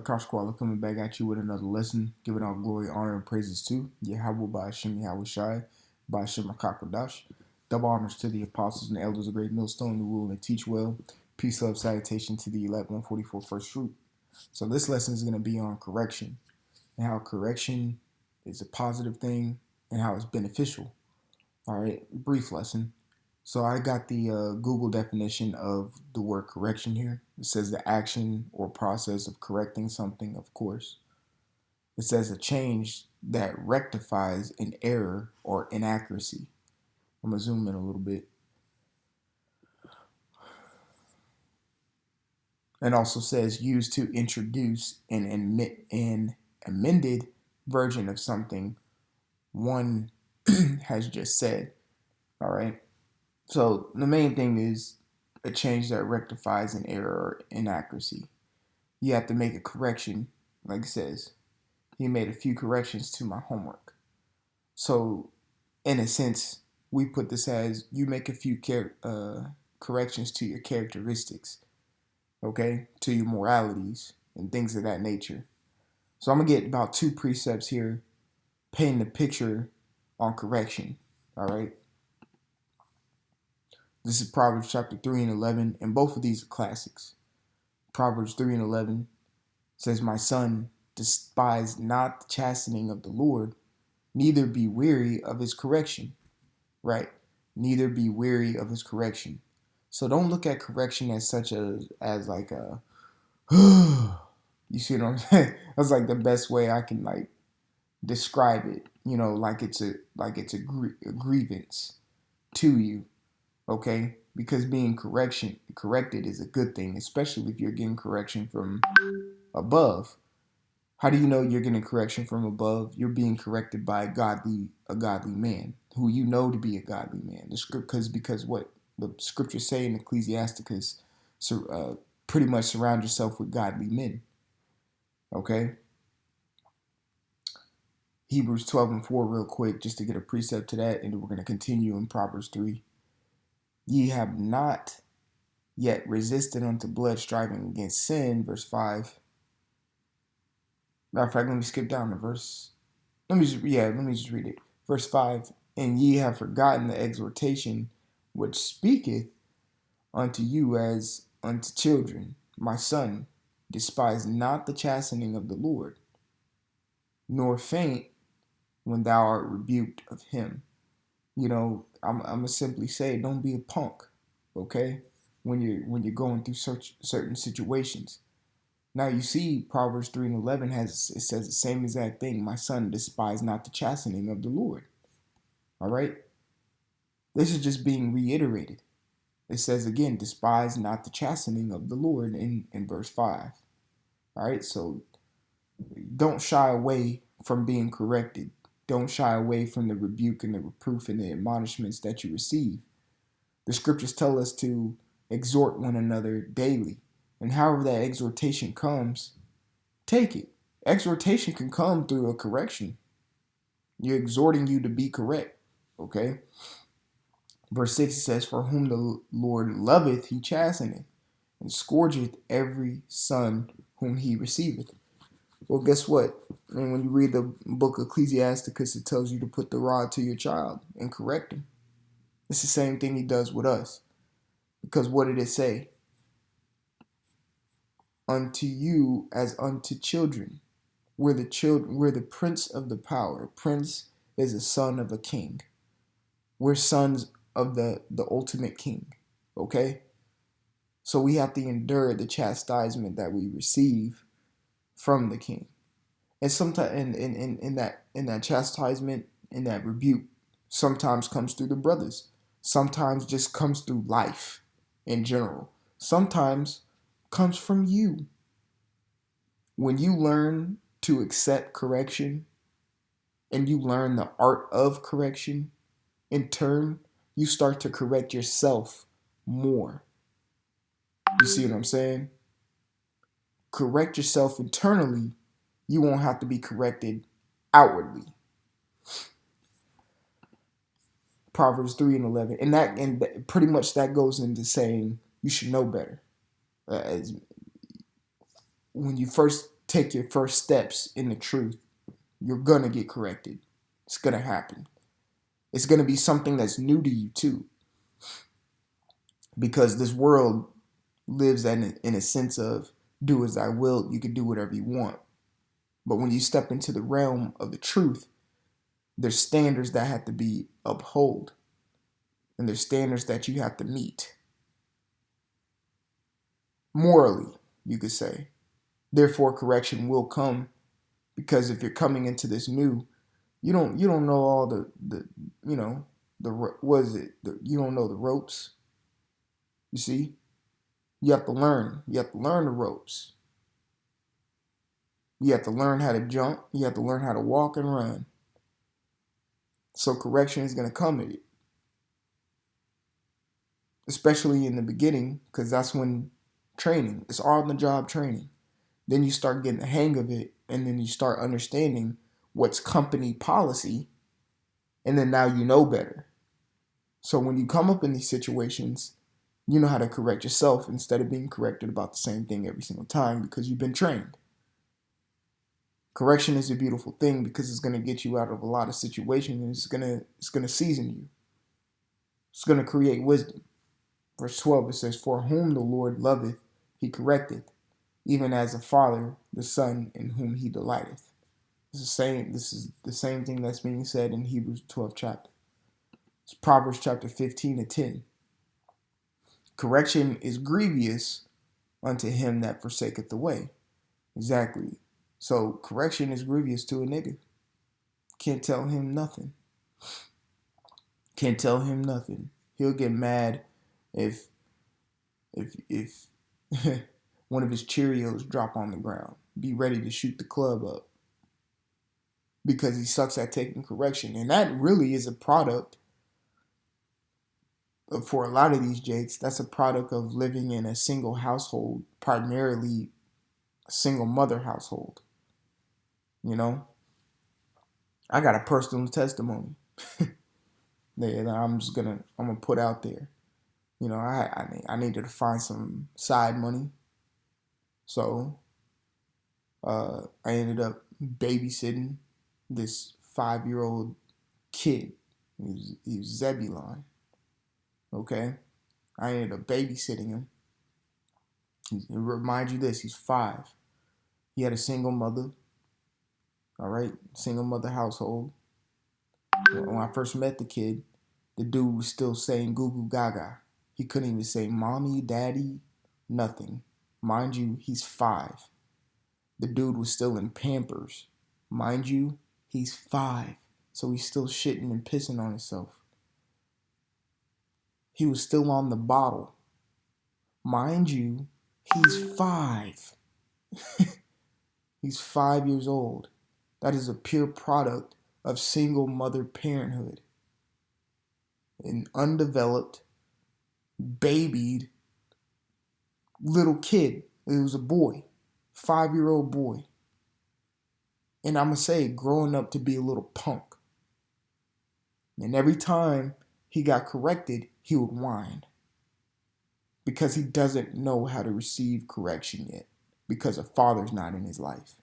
Kashkwala coming back at you with another lesson, giving all glory, honor, and praises to Yahweh by Hashem Yahweh Shai, by Hashem HaKakodash. Double honors to the apostles and the elders of Great Millstone who rule and teach well. Peace, love, salutation to the elect 144 first fruit. So this lesson is going to be on correction and how correction is a positive thing and how it's beneficial. All right, brief lesson. So I got the Google definition of the word correction here. It says the action or process of correcting something, of course. It says a change that rectifies an error or inaccuracy. I'm going to zoom in a little bit. And also says used to introduce an amended version of something one has just said. All right. So the main thing is a change that rectifies an error or inaccuracy. You have to make a correction, like it says. He made a few corrections to my homework. So in a sense, we put this as you make a few corrections to your characteristics, okay, to your moralities and things of that nature. So I'm going to get about 2 precepts here, painting the picture on correction, all right? This is Proverbs chapter 3 and 11, and both of these are classics. Proverbs 3 and 11 says, "My son, despise not the chastening of the Lord, neither be weary of his correction." Right? Neither be weary of his correction. So don't look at correction as such as like a, you see what I'm saying? That's like the best way I can like describe it. You know, like it's a grievance to you. Okay, because being corrected is a good thing, especially if you're getting correction from above. How do you know you're getting correction from above? You're being corrected by a godly man who you know to be a godly man. Because what the scriptures say in Ecclesiasticus, pretty much surround yourself with godly men. Okay. Hebrews 12 and 4 real quick, just to get a precept to that, and then we're going to continue in Proverbs 3. "Ye have not yet resisted unto blood, striving against sin," verse 5. Matter of fact, let me skip down to verse. Let me just read it. Verse 5. "And ye have forgotten the exhortation which speaketh unto you as unto children. My son, despise not the chastening of the Lord, nor faint when thou art rebuked of him." You know, I'm gonna simply say, don't be a punk, okay? When you're going through certain situations. Now you see, Proverbs 3 and 11 says the same exact thing. "My son, despise not the chastening of the Lord." All right. This is just being reiterated. It says again, "Despise not the chastening of the Lord" in verse 5. All right. So don't shy away from being corrected. Don't shy away from the rebuke and the reproof and the admonishments that you receive. The scriptures tell us to exhort one another daily. And however that exhortation comes, take it. Exhortation can come through a correction. You're exhorting you to be correct. Okay? Verse 6 says, "For whom the Lord loveth, he chasteneth, and scourgeth every son whom he receiveth." Well, guess what? I mean, when you read the book of Ecclesiasticus, it tells you to put the rod to your child and correct him. It's the same thing he does with us. Because what did it say? "Unto you as unto children." We're the prince of the power. Prince is a son of a king. We're sons of the ultimate king. Okay? So we have to endure the chastisement that we receive from the king. And sometimes in that chastisement, in that rebuke, sometimes comes through the brothers. Sometimes just comes through life in general. Sometimes comes from you. When you learn to accept correction and you learn the art of correction, in turn, you start to correct yourself more. You see what I'm saying? Correct yourself internally. You won't have to be corrected outwardly. Proverbs 3 and 11. And pretty much that goes into saying you should know better. When you first take your first steps in the truth, you're going to get corrected. It's going to happen. It's going to be something that's new to you too. Because this world lives in a sense of do as I will. You can do whatever you want. But when you step into the realm of the truth, there's standards that have to be upheld. And there's standards that you have to meet. Morally, you could say. Therefore, correction will come. Because if you're coming into this new, you don't know all the you don't know the ropes. You see, you have to learn. You have to learn the ropes. You have to learn how to jump. You have to learn how to walk and run. So correction is going to come at it, especially in the beginning, because that's when training. It's on the job training. Then you start getting the hang of it, and then you start understanding what's company policy, and then now you know better. So when you come up in these situations, you know how to correct yourself instead of being corrected about the same thing every single time because you've been trained. Correction is a beautiful thing because it's going to get you out of a lot of situations, and it's going to season you. It's going to create wisdom. Verse 12, it says, "For whom the Lord loveth, he correcteth, even as a father the son in whom he delighteth." This is the same thing that's being said in Hebrews 12 chapter. It's Proverbs chapter 15:10. "Correction is grievous unto him that forsaketh the way." Exactly. So correction is grievous to a nigga. Can't tell him nothing. Can't tell him nothing. He'll get mad if one of his Cheerios drop on the ground. Be ready to shoot the club up because he sucks at taking correction. And that really is a product for a lot of these jakes. That's a product of living in a single household, primarily a single mother household. You know, I got a personal testimony that I'm gonna put out there. You know, I needed to find some side money, so I ended up babysitting this 5-year-old kid. He was Zebulon. Okay, I ended up babysitting him. Remind you this: he's 5. He had a single mother. All right, single mother household. When I first met the kid, the dude was still saying goo goo gaga. He couldn't even say mommy, daddy, nothing. Mind you, he's 5. The dude was still in Pampers. Mind you, he's 5. So he's still shitting and pissing on himself. He was still on the bottle. Mind you, he's 5. He's 5 years old. That is a pure product of single mother parenthood. An undeveloped, babied little kid. It was a boy, 5-year-old boy. And I'm going to say, growing up to be a little punk. And every time he got corrected, he would whine. Because he doesn't know how to receive correction yet. Because a father's not in his life.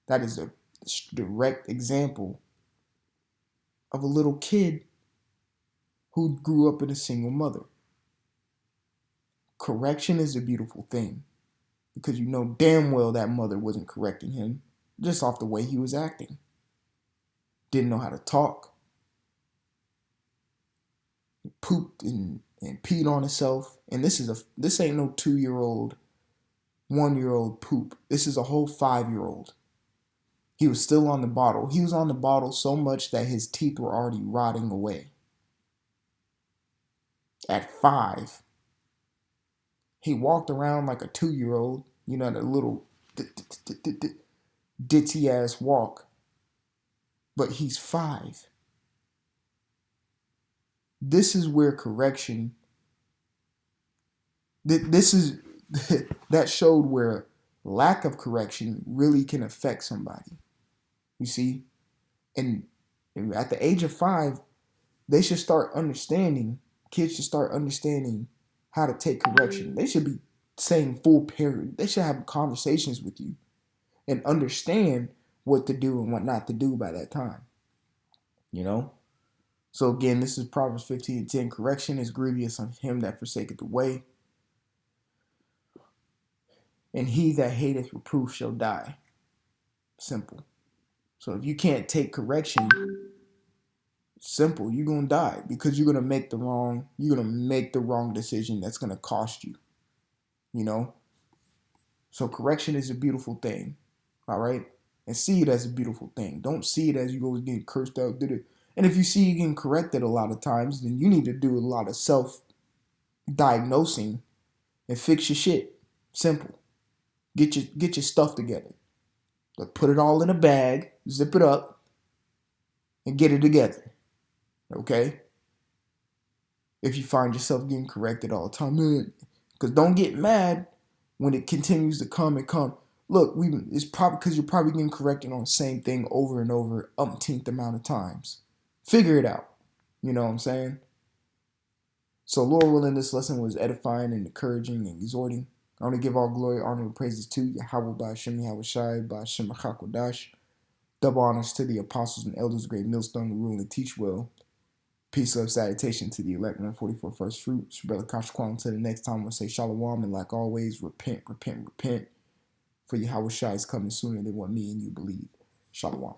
That is a direct example of a little kid who grew up in a single mother. Correction is a beautiful thing because you know damn well that mother wasn't correcting him just off the way he was acting. Didn't know how to talk. Pooped and peed on himself. And this ain't no 2-year-old, 1-year-old poop. This is a whole 5-year-old. He was still on the bottle. He was on the bottle so much that his teeth were already rotting away. At 5, he walked around like a 2-year-old, you know, that little ditzy ass walk. But he's 5. This is where correction, this is, that showed where lack of correction really can affect somebody. You see? And at the age of 5, they should start understanding, kids should start understanding how to take correction. They should be saying full parent. They should have conversations with you. and understand what to do and what not to do by that time. You know? So again, this is Proverbs 15:10. Correction is grievous on him that forsaketh the way, and he that hateth reproof shall die. Simple. So if you can't take correction, simple, you're gonna die because you're gonna make the wrong decision that's gonna cost you. You know? So correction is a beautiful thing. All right? And see it as a beautiful thing. Don't see it as you always getting cursed out. And if you see you getting corrected a lot of times, then you need to do a lot of self-diagnosing and fix your shit. Simple. Get your stuff together. But put it all in a bag, zip it up, and get it together. Okay? If you find yourself getting corrected all the time, because don't get mad when it continues to come and come. Look, it's probably because you're probably getting corrected on the same thing over and over umpteenth amount of times. Figure it out. You know what I'm saying? So Lord willing, this lesson was edifying and encouraging and exhorting. I want to give all glory, honor, and praises to Yahweh Ba'Shem Yahweh Shai Ba'Shem HaKadosh. Double honors to the apostles and elders, great millstone, to rule and teach well. Peace, love, salutation to the elect, 144 first fruits. Brother Kashquan, until the next time, we'll say shalom, and like always, repent, repent, repent. For Yahweh Shai is coming sooner than what me and you believe. Shalom.